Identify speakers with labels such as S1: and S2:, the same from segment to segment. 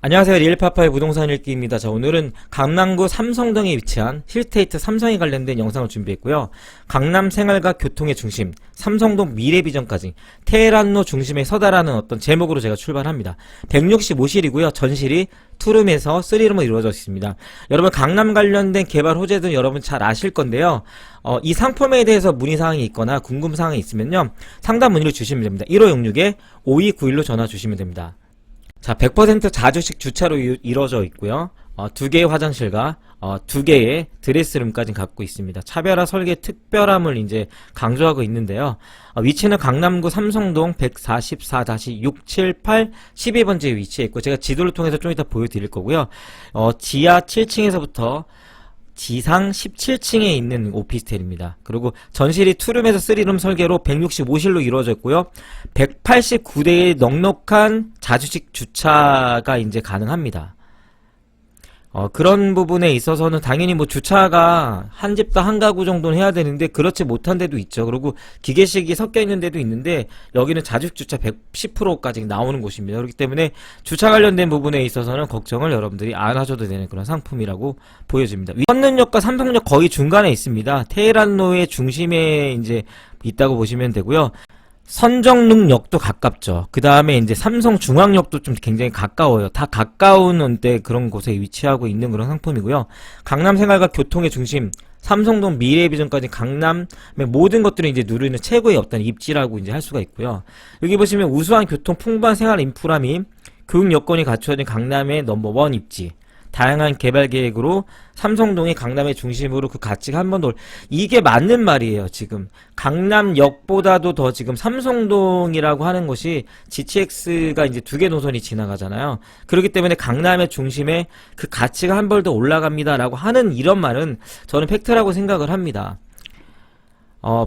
S1: 안녕하세요. 리얼파파의 부동산 읽기입니다. 자, 오늘은 강남구 삼성동에 위치한 힐스테이트 삼성에 관련된 영상을 준비했고요. 강남 생활과 교통의 중심, 삼성동 미래비전까지 테헤란로 중심에 서다라는 어떤 제목으로 제가 출발합니다. 165실이고요. 전실이 투룸에서 3룸으로 이루어져 있습니다. 여러분 강남 관련된 개발 호재도 여러분 잘 아실 건데요. 이 상품에 대해서 문의사항이 있거나 궁금사항이 있으면요. 상담 문의를 주시면 됩니다. 1566-5291로 전화 주시면 됩니다. 자, 100% 자주식 주차로 이루어져 있고요. 2개의 화장실과 2개의 드레스룸까지 갖고 있습니다. 차별화 설계 특별함을 이제 강조하고 있는데요. 위치는 강남구 삼성동 144-678 12번지에 위치해 있고, 제가 지도를 통해서 좀 이따 보여드릴 거고요. 지하 7층에서부터 지상 17층에 있는 오피스텔입니다. 그리고 전실이 투룸에서 3룸 설계로 165실로 이루어져 있고요. 189대의 넉넉한 자주식 주차가 이제 가능합니다. 그런 부분에 있어서는 당연히 뭐 주차가 한 집당 한 가구 정도는 해야 되는데 그렇지 못한 데도 있죠. 그리고 기계식이 섞여 있는 데도 있는데 여기는 자주식 주차 110%까지 나오는 곳입니다. 그렇기 때문에 주차 관련된 부분에 있어서는 걱정을 여러분들이 안 하셔도 되는 그런 상품이라고 보여집니다. 선릉역과 삼성역 거의 중간에 있습니다. 테헤란로의 중심에 이제 있다고 보시면 되고요. 선정릉역도 가깝죠. 그 다음에 이제 삼성중앙역도 좀 굉장히 가까워요. 다 가까운 데 그런 곳에 위치하고 있는 그런 상품이고요. 강남 생활과 교통의 중심, 삼성동 미래비전까지 강남의 모든 것들을 이제 누리는 최고의 어떤 입지라고 이제 할 수가 있고요. 여기 보시면 우수한 교통 풍부한 생활 인프라 및 교육 여건이 갖춰진 강남의 넘버원 입지. 다양한 개발 계획으로 삼성동이 강남의 중심으로 그 가치가 한 번 더 이게 맞는 말이에요. 지금 강남역보다도 더 지금 삼성동이라고 하는 것이 GTX가 이제 2개 노선이 지나가잖아요. 그렇기 때문에 강남의 중심에 그 가치가 한 번 더 올라갑니다라고 하는 이런 말은 저는 팩트라고 생각을 합니다.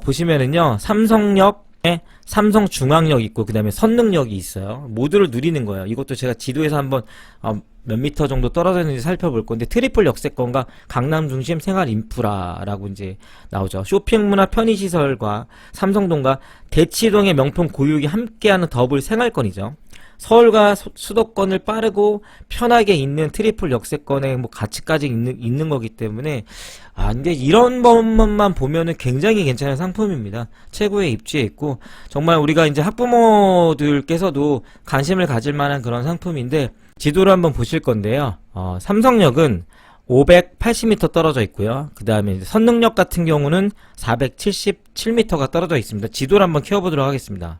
S1: 보시면은요, 삼성역에 삼성중앙역 있고 그 다음에 선릉역이 있어요. 모두를 누리는 거예요. 이것도 제가 지도에서 한번 몇 미터 정도 떨어져 있는지 살펴볼 건데, 트리플 역세권과 강남 중심 생활 인프라라고 이제 나오죠. 쇼핑문화 편의시설과 삼성동과 대치동의 명품 고유기 함께하는 더블 생활권이죠. 서울과 수도권을 빠르고 편하게 있는 트리플 역세권의 뭐 가치까지 있는 거기 때문에 근데 이런 것만 보면은 굉장히 괜찮은 상품입니다. 최고의 입지에 있고 정말 우리가 이제 학부모들께서도 관심을 가질 만한 그런 상품인데, 지도를 한번 보실 건데요. 삼성역은 580m 떨어져 있고요. 그 다음에 선릉역 같은 경우는 477m가 떨어져 있습니다. 지도를 한번 키워보도록 하겠습니다.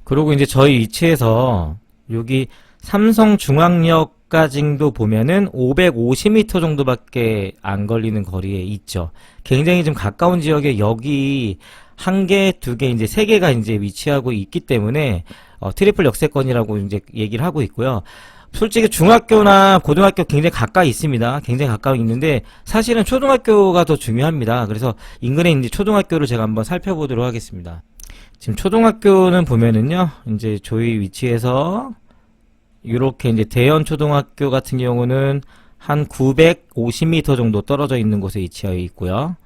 S1: 그리고 이제 저희 위치에서 여기 삼성중앙역까지도 보면은 550m 정도밖에 안 걸리는 거리에 있죠. 굉장히 좀 가까운 지역에 여기 한 개, 두 개, 이제 세 개가 이제 위치하고 있기 때문에 트리플 역세권이라고 이제 얘기를 하고 있고요. 솔직히 중학교나 고등학교 굉장히 가까이 있습니다. 굉장히 가까이 있는데 사실은 초등학교가 더 중요합니다. 그래서 인근에 이제 초등학교를 제가 한번 살펴보도록 하겠습니다. 지금 초등학교는 보면은요, 이제 저희 위치에서 이렇게 이제 대연 초등학교 같은 경우는 한 950m 정도 떨어져 있는 곳에 위치하여 있고요.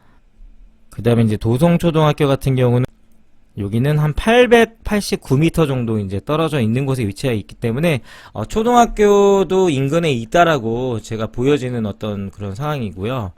S1: 그 다음에 이제 도성초등학교 같은 경우는 여기는 한 889m 정도 이제 떨어져 있는 곳에 위치해 있기 때문에 초등학교도 인근에 있다라고 제가 보여지는 어떤 그런 상황이고요.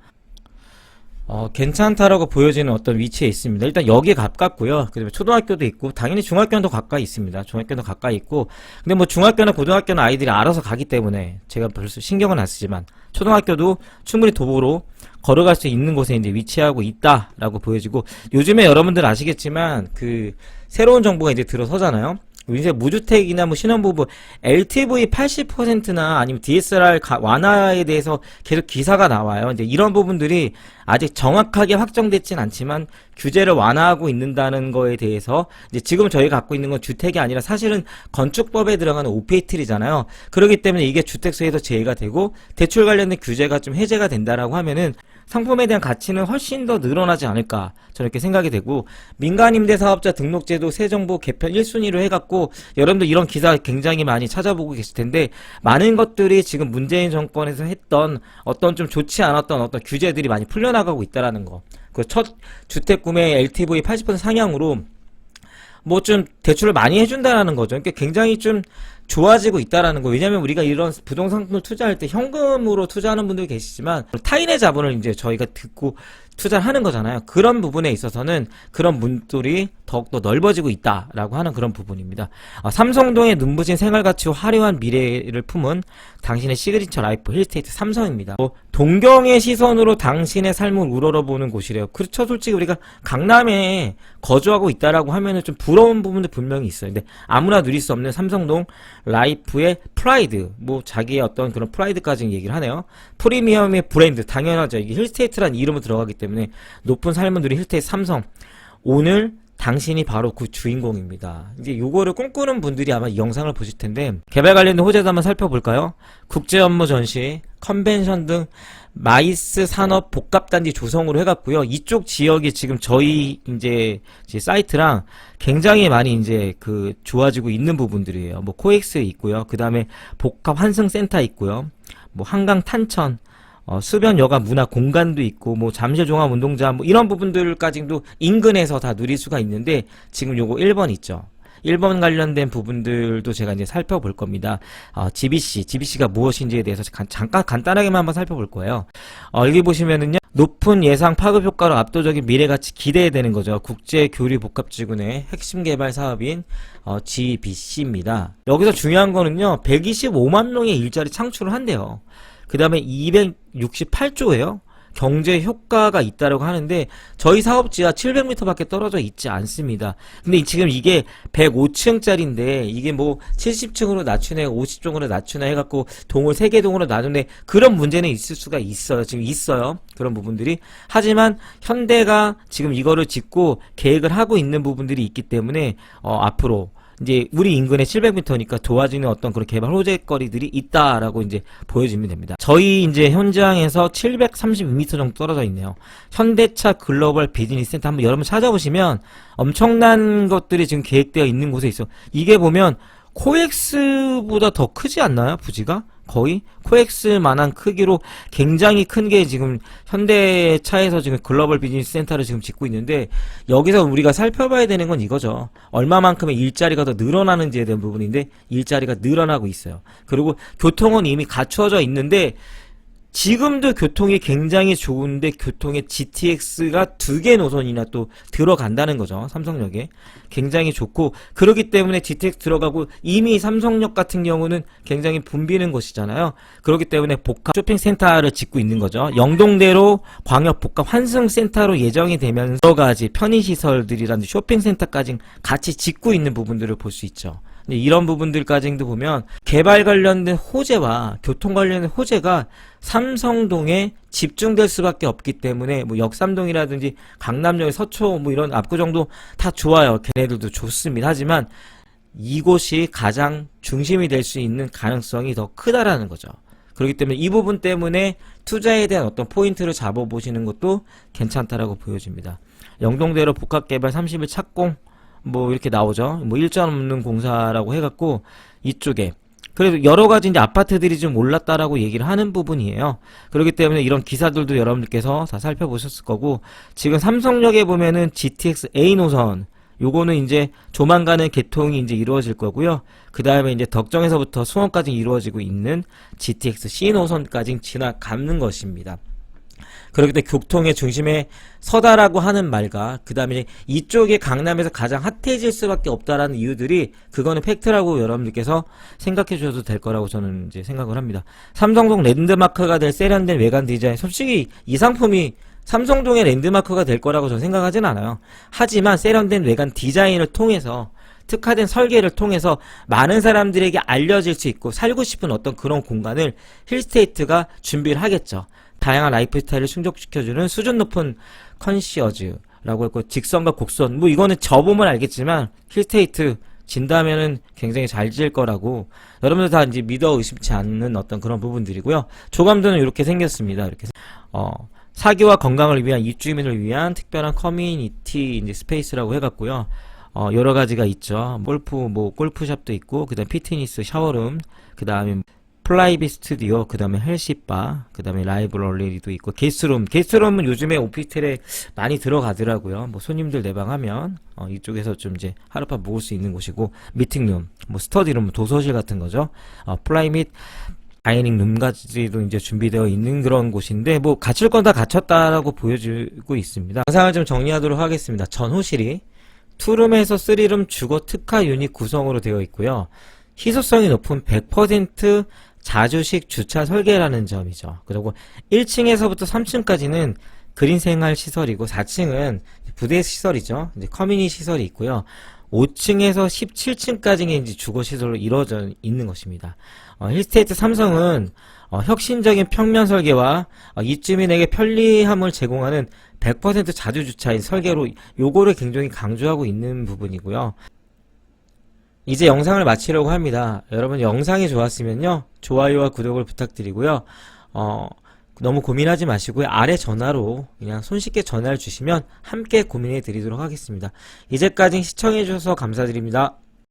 S1: 괜찮다라고 보여지는 어떤 위치에 있습니다. 일단 여기에 가깝고요. 그 다음에 초등학교도 있고, 당연히 중학교는 더 가까이 있습니다. 중학교는 가까이 있고, 근데 뭐 중학교나 고등학교는 아이들이 알아서 가기 때문에 제가 벌써 신경은 안 쓰지만, 초등학교도 충분히 도보로 걸어갈 수 있는 곳에 이제 위치하고 있다라고 보여지고, 요즘에 여러분들 아시겠지만, 그, 새로운 정부가 이제 들어서잖아요. 이제 무주택이나 뭐 신혼부부 LTV 80%나 아니면 DSR 완화에 대해서 계속 기사가 나와요. 이제 이런 부분들이 아직 정확하게 확정됐진 않지만 규제를 완화하고 있는다는 거에 대해서 이제 지금 저희가 갖고 있는 건 주택이 아니라 사실은 건축법에 들어가는 오페이틀이잖아요. 그렇기 때문에 이게 주택수에서 제외가 되고 대출 관련된 규제가 좀 해제가 된다라고 하면은 상품에 대한 가치는 훨씬 더 늘어나지 않을까 저는 이렇게 생각이 되고, 민간임대사업자 등록제도 새 정부 개편 1순위로 해갖고 여러분들 이런 기사 굉장히 많이 찾아보고 계실 텐데, 많은 것들이 지금 문재인 정권에서 했던 어떤 좀 좋지 않았던 어떤 규제들이 많이 풀려나가고 있다라는 거. 그 첫 주택 구매 LTV 80% 상향으로 뭐 좀 대출을 많이 해준다라는 거죠. 그러니까 굉장히 좀 좋아지고 있다라는 거. 왜냐면 우리가 이런 부동산을 투자할 때 현금으로 투자하는 분들이 계시지만 타인의 자본을 이제 저희가 듣고 투자를 하는 거잖아요. 그런 부분에 있어서는 그런 문들이 더욱더 넓어지고 있다라고 하는 그런 부분입니다. 삼성동의 눈부신 생활가치와 화려한 미래를 품은 당신의 시그니처 라이프 힐스테이트 삼성입니다. 동경의 시선으로 당신의 삶을 우러러보는 곳이래요. 그렇죠. 솔직히 우리가 강남에 거주하고 있다라고 하면은 좀 부러운 부분도 분명히 있어요. 근데 아무나 누릴 수 없는 삼성동 라이프의 프라이드, 뭐 자기의 어떤 그런 프라이드까지 얘기를 하네요. 프리미엄의 브랜드, 당연하죠. 이게 힐스테이트라는 이름으로 들어가기 때문에 높은 삶을 누린 힐스테이트 삼성. 오늘 당신이 바로 그 주인공입니다. 이제 요거를 꿈꾸는 분들이 아마 이 영상을 보실 텐데, 개발 관련된 호재도 한번 살펴볼까요? 국제 업무 전시, 컨벤션 등 마이스 산업 복합단지 조성으로 해갔고요. 이쪽 지역이 지금 저희 이제 사이트랑 굉장히 많이 이제 그 좋아지고 있는 부분들이에요. 뭐 코엑스 있고요. 그 다음에 복합 환승센터 있고요. 뭐 한강 탄천, 수변 여가 문화 공간도 있고, 뭐 잠실 종합 운동장, 뭐 이런 부분들까지도 인근에서 다 누릴 수가 있는데, 지금 요거 1번 있죠. 1번 관련된 부분들도 제가 이제 살펴볼 겁니다. GBC가 무엇인지에 대해서 잠깐 간단하게만 한번 살펴볼 거예요. 여기 보시면은요, 높은 예상 파급 효과로 압도적인 미래가치 기대해야 되는 거죠. 국제교류복합지구의 핵심 개발 사업인 GBC입니다. 여기서 중요한 거는요, 125만 명의 일자리 창출을 한대요. 그 다음에 268조예요. 경제 효과가 있다라고 하는데 저희 사업지가 700m 밖에 떨어져 있지 않습니다. 근데 지금 이게 105층짜리인데 이게 뭐 70층으로 낮추네 50층으로 낮추나 해갖고 동을 3개 동으로 나누네, 그런 문제는 있을 수가 있어요. 지금 있어요. 그런 부분들이. 하지만 현대가 지금 이거를 짓고 계획을 하고 있는 부분들이 있기 때문에 앞으로 이제 우리 인근에 700m니까 좋아지는 어떤 그런 개발 호재거리들이 있다라고 이제 보여지면 됩니다. 저희 이제 현장에서 732m 정도 떨어져 있네요. 현대차 글로벌 비즈니스 센터 한번 여러분 찾아보시면 엄청난 것들이 지금 계획되어 있는 곳에 있어. 이게 보면 코엑스보다 더 크지 않나요? 부지가? 거의 코엑스만한 크기로 굉장히 큰 게 지금 현대차에서 지금 글로벌 비즈니스 센터를 지금 짓고 있는데, 여기서 우리가 살펴봐야 되는 건 이거죠. 얼마만큼의 일자리가 더 늘어나는지에 대한 부분인데 일자리가 늘어나고 있어요. 그리고 교통은 이미 갖추어져 있는데 지금도 교통이 굉장히 좋은데 교통에 GTX가 2개 노선이나 또 들어간다는 거죠. 삼성역에. 굉장히 좋고, 그렇기 때문에 GTX 들어가고 이미 삼성역 같은 경우는 굉장히 붐비는 곳이잖아요. 그렇기 때문에 복합 쇼핑센터를 짓고 있는 거죠. 영동대로 광역 복합 환승센터로 예정이 되면서 여러 가지 편의시설들이라든지 쇼핑센터까지 같이 짓고 있는 부분들을 볼 수 있죠. 이런 부분들까지도 보면 개발 관련된 호재와 교통 관련된 호재가 삼성동에 집중될 수밖에 없기 때문에, 뭐 역삼동이라든지 강남역의 서초 뭐 이런 압구정도 다 좋아요. 걔네들도 좋습니다. 하지만 이곳이 가장 중심이 될 수 있는 가능성이 더 크다라는 거죠. 그렇기 때문에 이 부분 때문에 투자에 대한 어떤 포인트를 잡아보시는 것도 괜찮다라고 보여집니다. 영동대로 복합개발 30일 착공 뭐 이렇게 나오죠. 뭐 일전 없는 공사라고 해갖고 이쪽에 그래도 여러가지 이제 아파트들이 좀 올랐다라고 얘기를 하는 부분이에요. 그렇기 때문에 이런 기사들도 여러분들께서 다 살펴보셨을 거고, 지금 삼성역에 보면은 GTX A 노선 요거는 이제 조만간은 개통이 이제 이루어질 거고요. 그 다음에 이제 덕정에서부터 수원까지 이루어지고 있는 GTX C 노선까지 지나가는 것입니다. 그렇기 때문에 교통의 중심에 서다라고 하는 말과, 그 다음에 이쪽에 강남에서 가장 핫해질 수밖에 없다라는 이유들이, 그거는 팩트라고 여러분들께서 생각해 주셔도 될 거라고 저는 이제 생각을 합니다. 삼성동 랜드마크가 될 세련된 외관 디자인, 솔직히 이 상품이 삼성동의 랜드마크가 될 거라고 저는 생각하진 않아요. 하지만 세련된 외관 디자인을 통해서, 특화된 설계를 통해서 많은 사람들에게 알려질 수 있고 살고 싶은 어떤 그런 공간을 힐스테이트가 준비를 하겠죠. 다양한 라이프 스타일을 충족시켜주는 수준 높은 컨시어즈라고 했고, 직선과 곡선, 뭐 이거는 저보면 알겠지만 힐스테이트 진다면은 굉장히 잘 지을 거라고 여러분들 다 이제 믿어 의심치 않는 어떤 그런 부분들이고요. 조감도는 이렇게 생겼습니다. 이렇게 사기와 건강을 위한 입주민을 위한 특별한 커뮤니티 이제 스페이스라고 해갖고요. 여러 가지가 있죠. 골프샵도 있고, 그 다음 피트니스, 샤워룸, 그 다음에 플라이빗 스튜디오, 그 다음에 헬시바, 그 다음에 라이브러리도 있고, 게스트룸은 요즘에 오피스텔에 많이 들어가더라고요. 뭐 손님들 내방하면 이쪽에서 좀 이제 하룻밤 묵을 수 있는 곳이고, 미팅룸, 뭐 스터디룸, 뭐 도서실 같은 거죠. 플라이 및 다이닝 룸까지도 이제 준비되어 있는 그런 곳인데, 뭐 갖출 건 다 갖췄다라고 보여주고 있습니다. 영상을 좀 정리하도록 하겠습니다. 전호실이 투룸에서 3룸 주거 특화 유닛 구성으로 되어 있고요. 희소성이 높은 100% 자주식 주차 설계라는 점이죠. 그리고 1층에서부터 3층까지는 그린 생활 시설이고, 4층은 부대 시설이죠. 이제 커뮤니티 시설이 있고요. 5층에서 17층까지는 이제 주거 시설로 이루어져 있는 것입니다. 힐스테이트 삼성은 혁신적인 평면 설계와 입주민에게 편리함을 제공하는 100% 자주 주차인 설계로 요거를 굉장히 강조하고 있는 부분이고요. 이제 영상을 마치려고 합니다. 여러분 영상이 좋았으면요, 좋아요와 구독을 부탁드리고요. 너무 고민하지 마시고요. 아래 전화로 그냥 손쉽게 전화를 주시면 함께 고민해 드리도록 하겠습니다. 이제까지 시청해 주셔서 감사드립니다.